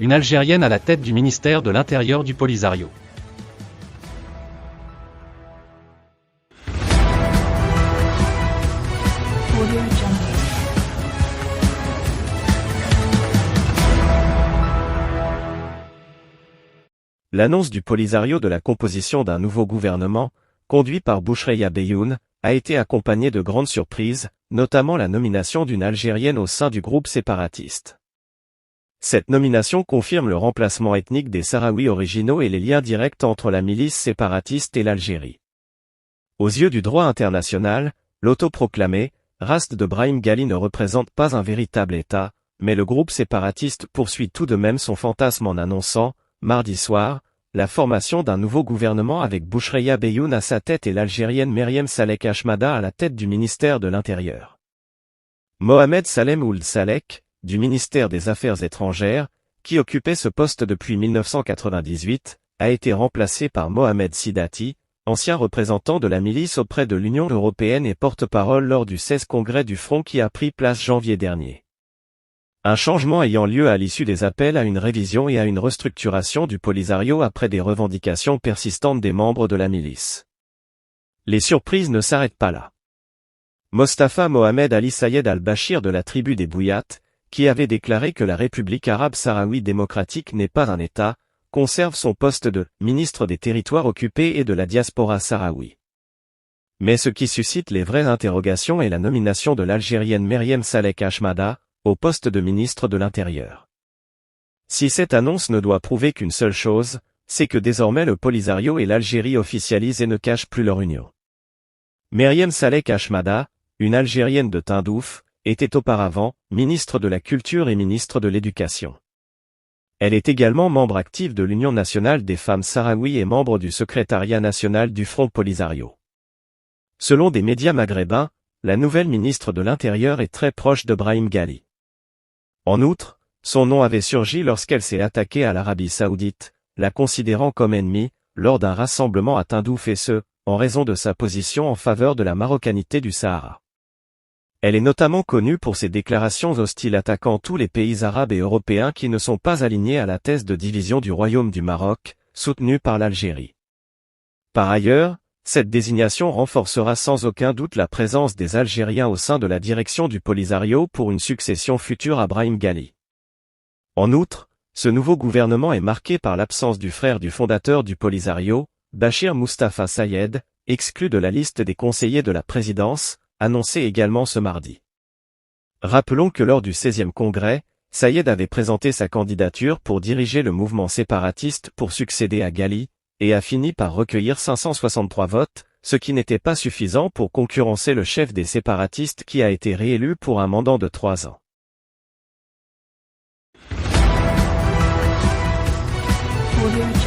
une Algérienne à la tête du ministère de l'Intérieur du Polisario. L'annonce du Polisario de la composition d'un nouveau gouvernement, conduit par Bouchreya Beyoun, a été accompagnée de grandes surprises, notamment la nomination d'une Algérienne au sein du groupe séparatiste. Cette nomination confirme le remplacement ethnique des Sahraouis originaux et les liens directs entre la milice séparatiste et l'Algérie. Aux yeux du droit international, l'autoproclamé Rast de Brahim Ghali ne représente pas un véritable État, mais le groupe séparatiste poursuit tout de même son fantasme en annonçant, mardi soir, la formation d'un nouveau gouvernement avec Bouchreya Beyoun à sa tête et l'Algérienne Meriem Salek Achmada à la tête du ministère de l'Intérieur. Mohamed Salem Ould Salek, du ministère des Affaires étrangères, qui occupait ce poste depuis 1998, a été remplacé par Mohamed Sidati, ancien représentant de la milice auprès de l'Union européenne et porte-parole lors du 16 congrès du Front qui a pris place janvier dernier. Un changement ayant lieu à l'issue des appels à une révision et à une restructuration du Polisario après des revendications persistantes des membres de la milice. Les surprises ne s'arrêtent pas là. Mostafa Mohamed Ali Sayed al-Bashir de la tribu des Bouyates, qui avait déclaré que la République arabe sahraoui démocratique n'est pas un État, conserve son poste de ministre des territoires occupés et de la diaspora sahraoui. Mais ce qui suscite les vraies interrogations est la nomination de l'Algérienne Meriem Salek Achmada, au poste de ministre de l'Intérieur. Si cette annonce ne doit prouver qu'une seule chose, c'est que désormais le Polisario et l'Algérie officialisent et ne cachent plus leur union. Meriem Salek Achmada, une Algérienne de Tindouf, était auparavant ministre de la Culture et ministre de l'Éducation. Elle est également membre active de l'Union nationale des femmes sahraouis et membre du secrétariat national du Front Polisario. Selon des médias maghrébins, la nouvelle ministre de l'Intérieur est très proche de Brahim Ghali. En outre, son nom avait surgi lorsqu'elle s'est attaquée à l'Arabie saoudite, la considérant comme ennemie, lors d'un rassemblement à Tindouf et ce, en raison de sa position en faveur de la marocanité du Sahara. Elle est notamment connue pour ses déclarations hostiles attaquant tous les pays arabes et européens qui ne sont pas alignés à la thèse de division du Royaume du Maroc, soutenue par l'Algérie. Par ailleurs, cette désignation renforcera sans aucun doute la présence des Algériens au sein de la direction du Polisario pour une succession future à Brahim Ghali. En outre, ce nouveau gouvernement est marqué par l'absence du frère du fondateur du Polisario, Bachir Mustafa Sayed, exclu de la liste des conseillers de la présidence, annoncé également ce mardi. Rappelons que lors du 16e congrès, Sayed avait présenté sa candidature pour diriger le mouvement séparatiste pour succéder à Ghali, et a fini par recueillir 563 votes, ce qui n'était pas suffisant pour concurrencer le chef des séparatistes qui a été réélu pour un mandat de 3 ans. Audio